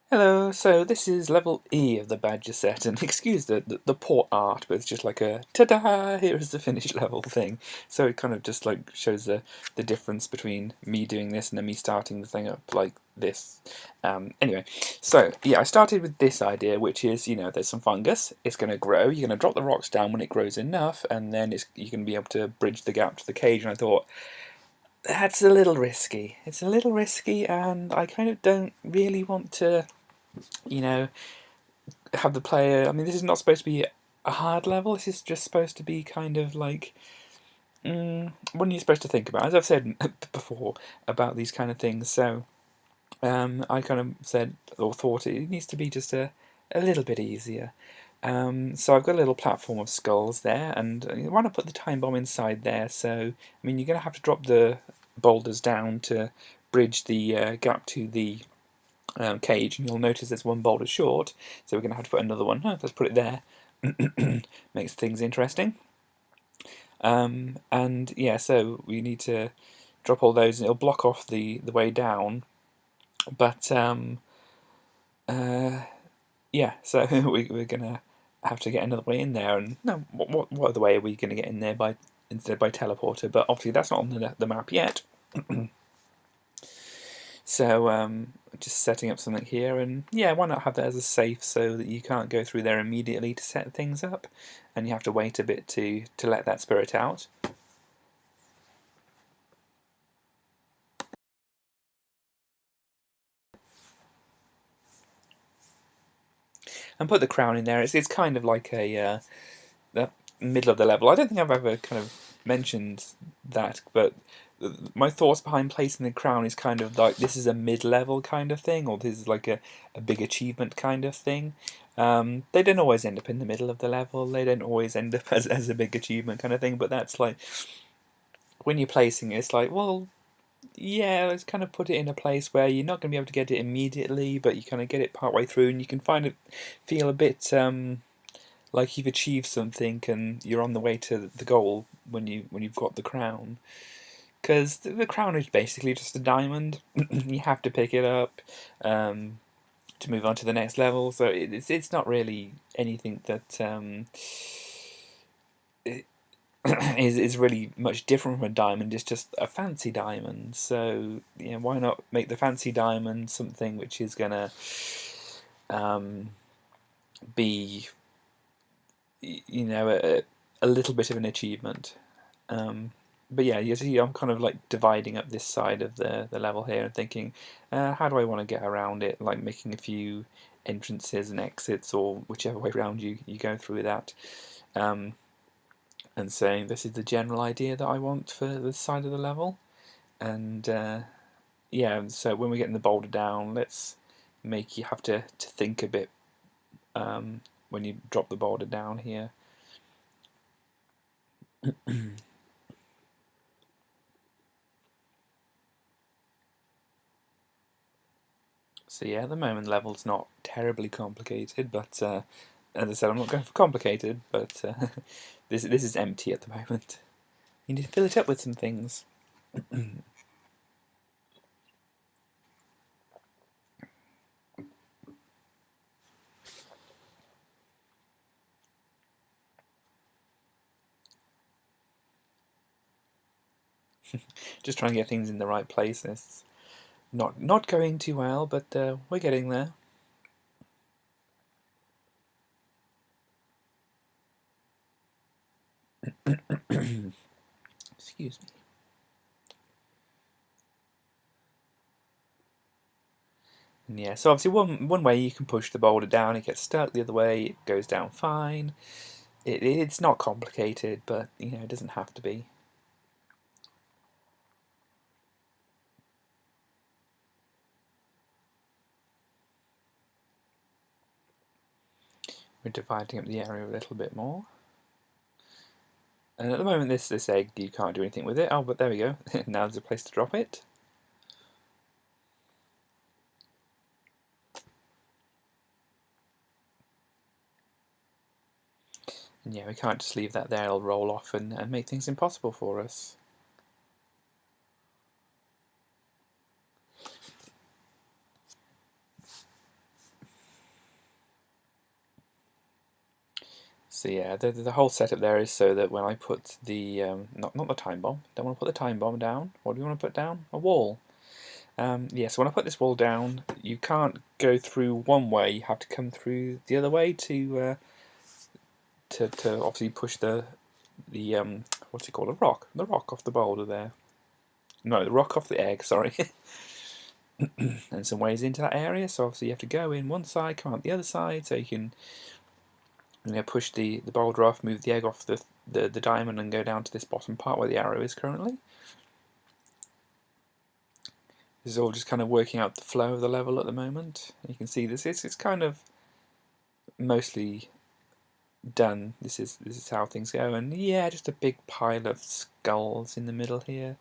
Hello, so this is level E of the Badger set, and excuse the poor art, but it's just like a ta-da, here is the finished level thing. So it kind of just like shows the difference between me doing this and then me starting the thing up like this. Anyway, so yeah, I started with this idea, which is, there's some fungus, it's going to grow, you're going to drop the rocks down when it grows enough, and then you're going to be able to bridge the gap to the cage, and I thought, that's a little risky. It's a little risky, and I kind of don't really want to you know, have the player. I mean, this is not supposed to be a hard level. This is just supposed to be kind of like what are you supposed to think about? As I've said before about these kind of things. So I kind of said or thought it needs to be just a little bit easier. So I've got a little platform of skulls there, and I want to put the time bomb inside there. So I mean, you're going to have to drop the boulders down to bridge the gap to the cage, and you'll notice there's one boulder short, so we're going to have to put another one. Let's put it there. Makes things interesting. And yeah, so we need to drop all those, and it'll block off the way down. But yeah, so we're going to have to get another way in there. And no, what other way are we going to get in there instead by teleporter? But obviously that's not on the map yet. So just setting up something here, and yeah, why not have that as a safe so that you can't go through there immediately to set things up, and you have to wait a bit to let that spirit out. And put the crown in there. It's kind of like the middle of the level. I don't think I've ever kind of mentioned that, but my thoughts behind placing the crown is kind of like this is a mid-level kind of thing, or this is like a big achievement kind of thing. They don't always end up in the middle of the level. They don't always end up as a big achievement kind of thing. But that's like when you're placing it, it's like, well, yeah, let's kind of put it in a place where you're not going to be able to get it immediately, but you kind of get it part way through, and you can feel a bit like you've achieved something and you're on the way to the goal when you've got the crown. Because the crown is basically just a diamond. You have to pick it up to move on to the next level. So it's not really anything that is really much different from a diamond. It's just a fancy diamond. So why not make the fancy diamond something which is gonna be a little bit of an achievement. But yeah, you see, I'm kind of like dividing up this side of the level here and thinking, how do I want to get around it? Like making a few entrances and exits, or whichever way around you go through that, and saying this is the general idea that I want for this side of the level. And yeah, so when we're getting the boulder down, let's make you have to think a bit when you drop the boulder down here. So yeah, at the moment the level's not terribly complicated, but as I said, I'm not going for complicated, but this is empty at the moment. You need to fill it up with some things. Just trying to get things in the right places. Not going too well, but we're getting there. Excuse me. And yeah, so obviously one way you can push the boulder down, it gets stuck. The other way, it goes down fine. It's not complicated, but it doesn't have to be. We're dividing up the area a little bit more. And at the moment, this egg, you can't do anything with it. Oh, but there we go. Now there's a place to drop it. And yeah, we can't just leave that there. It'll roll off and make things impossible for us. So yeah, the whole setup there is so that when I put the not the time bomb, don't want to put the time bomb down. What do you want to put down? A wall. Yeah, so when I put this wall down, you can't go through one way. You have to come through the other way to obviously push the what's it called? The rock off the boulder there. No, the rock off the egg. Sorry. And some ways into that area. So obviously you have to go in one side, come out the other side, so you can push the boulder off, move the egg off the diamond, and go down to this bottom part where the arrow is currently. This is all just kind of working out the flow of the level at the moment. You can see this it's kind of mostly done. This is how things go, and yeah, just a big pile of skulls in the middle here.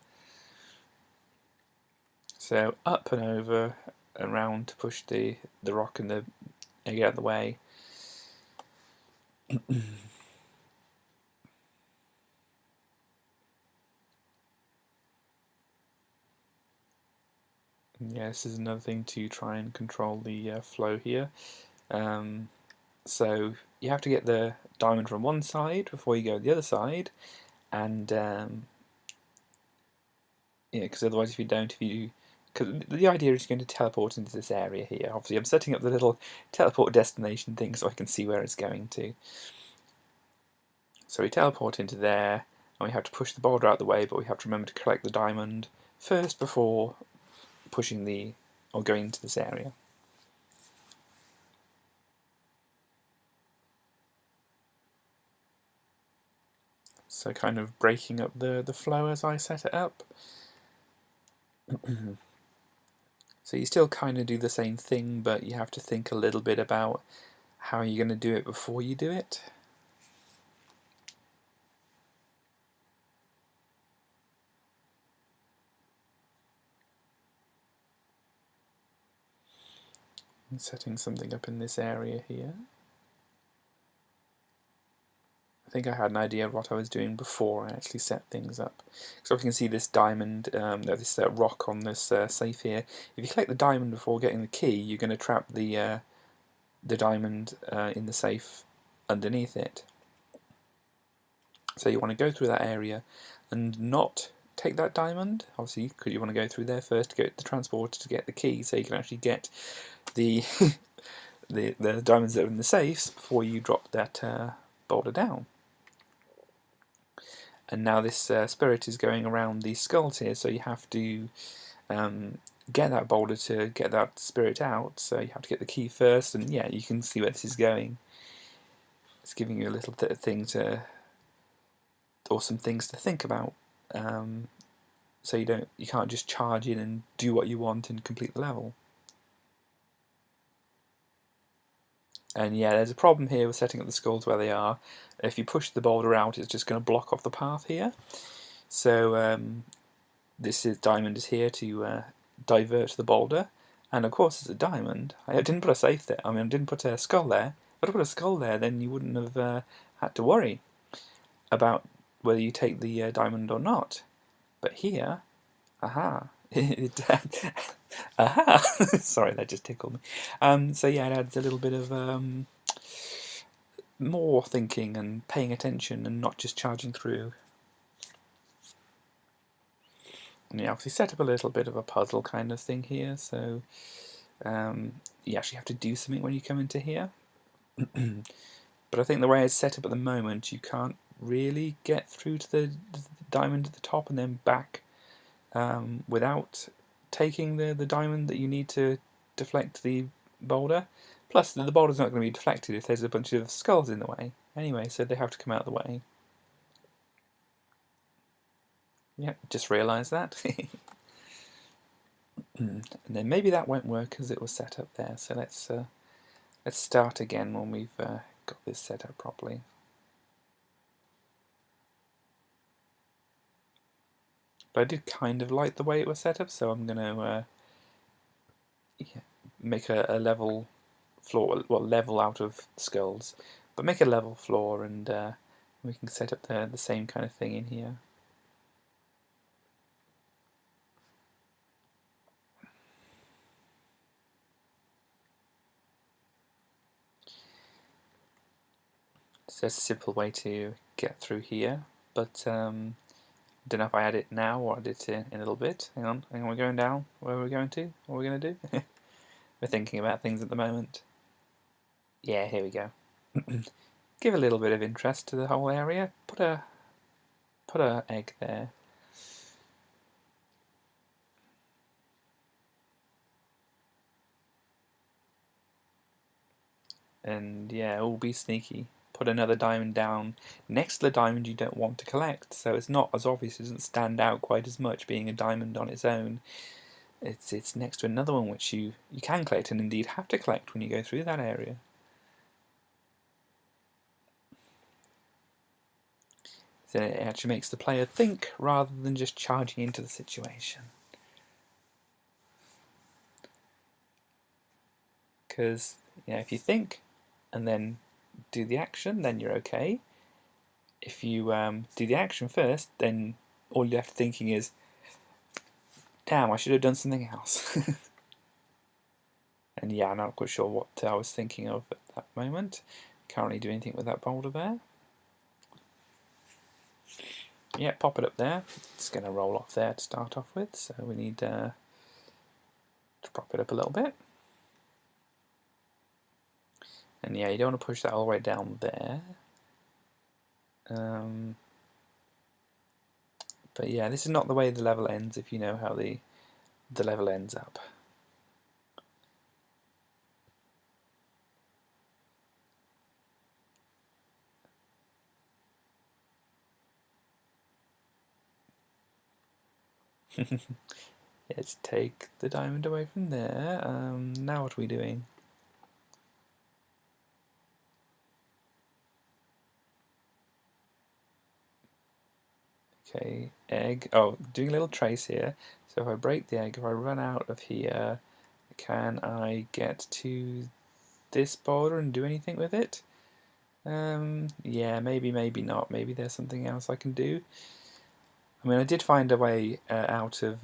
So up and over and round to push the rock and the egg out of the way. Yeah, this is another thing to try and control the flow here. So you have to get the diamond from one side before you go to the other side, and yeah, because otherwise if you don't, because the idea is going to teleport into this area here. Obviously I'm setting up the little teleport destination thing so I can see where it's going to. So we teleport into there, and we have to push the boulder out of the way, but we have to remember to collect the diamond first before pushing or going into this area. So kind of breaking up the flow as I set it up. So you still kind of do the same thing, but you have to think a little bit about how you're going to do it before you do it. I'm setting something up in this area here. I think I had an idea of what I was doing before I actually set things up. So you can see this diamond, this rock on this safe here. If you collect the diamond before getting the key, you're going to trap the diamond in the safe underneath it. So you want to go through that area and not take that diamond, obviously, because you want to go through there first to get the transporter to get the key, so you can actually get the the diamonds that are in the safes before you drop that boulder down. And now this spirit is going around these skulls here, so you have to get that boulder to get that spirit out, so you have to get the key first, and yeah, you can see where this is going. It's giving you a little thing or some things to think about, so you can't just charge in and do what you want and complete the level. And yeah, there's a problem here with setting up the skulls where they are. If you push the boulder out, it's just going to block off the path here. So this diamond is here to divert the boulder, and of course it's a diamond. I didn't put a safe there. I didn't put a skull there. If I put a skull there, then you wouldn't have had to worry about whether you take the diamond or not. But here, aha, aha. Sorry, that just tickled me. So yeah, it adds a little bit of more thinking and paying attention and not just charging through. And you obviously set up a little bit of a puzzle kind of thing here, so you actually have to do something when you come into here. But I think the way it's set up at the moment, you can't really get through to the diamond at the top and then back without taking the diamond that you need to deflect the boulder. Plus, the boulder's not going to be deflected if there's a bunch of skulls in the way. Anyway, so they have to come out of the way. Yeah, just realised that. And then maybe that won't work as it was set up there. So let's start again when we've got this set up properly. But I did kind of like the way it was set up, so I'm going to make a level floor, well, level out of skulls, but make a level floor, and we can set up the same kind of thing in here. So it's a simple way to get through here, but don't know if I add it now or add it in a little bit. Hang on, we're going down. Where are we going to? What are we going to do? We're thinking about things at the moment. Yeah, here we go. Give a little bit of interest to the whole area. Put a egg there. And yeah, all be sneaky. Put another diamond down next to the diamond you don't want to collect, so it's not as obvious. It doesn't stand out quite as much being a diamond on its own. It's next to another one which you can collect and indeed have to collect when you go through that area. So it actually makes the player think rather than just charging into the situation. Because if you think and then do the action, then you're okay. If you do the action first, then all you're left thinking is, damn, I should have done something else. And yeah, I'm not quite sure what I was thinking of at that moment. Can't really do anything with that boulder there. Yeah, pop it up there. It's going to roll off there to start off with, so we need to prop it up a little bit. And yeah, you don't want to push that all the way down there. But yeah, this is not the way the level ends if you know how the level ends up. Let's take the diamond away from there. Now what are we doing? Okay, egg. Oh, doing a little trace here. So if I break the egg, if I run out of here, can I get to this boulder and do anything with it? Yeah, maybe, maybe not. Maybe there's something else I can do. I mean, I did find a way out of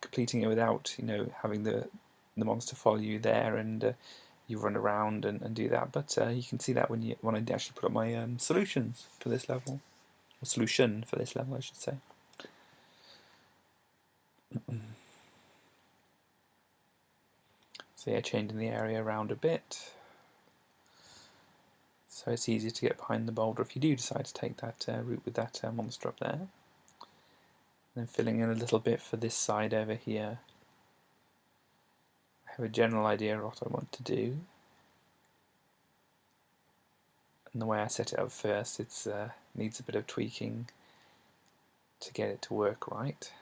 completing it without, having the monster follow you there and you run around and do that. But you can see that when I actually put up my solutions for this level, or solution for this level, I should say. So yeah, changing the area around a bit, so it's easier to get behind the boulder if you do decide to take that route with that monster up there. And then filling in a little bit for this side over here. I have a general idea of what I want to do. And the way I set it up first, it needs a bit of tweaking to get it to work right.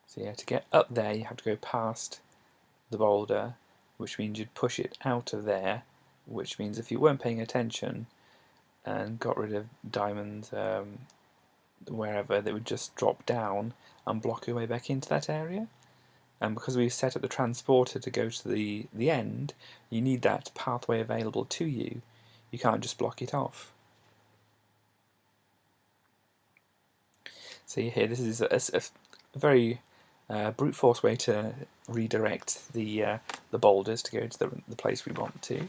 So yeah, to get up there you have to go past the boulder, which means you'd push it out of there, which means if you weren't paying attention and got rid of diamonds wherever, they would just drop down and block your way back into that area. And because we've set up the transporter to go to the end, you need that pathway available to you. You can't just block it off. So here, this is a very brute force way to redirect the boulders to go to the place we want to.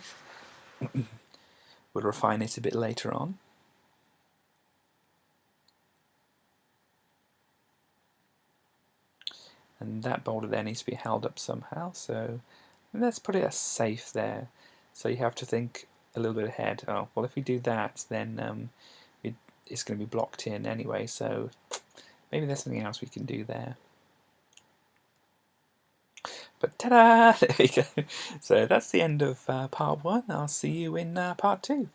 We'll refine it a bit later on. And that boulder there needs to be held up somehow, so let's put it as safe there. So you have to think a little bit ahead. Oh, well, if we do that, then it's going to be blocked in anyway, so maybe there's something else we can do there. But ta-da! There we go. So that's the end of part 1. I'll see you in part 2.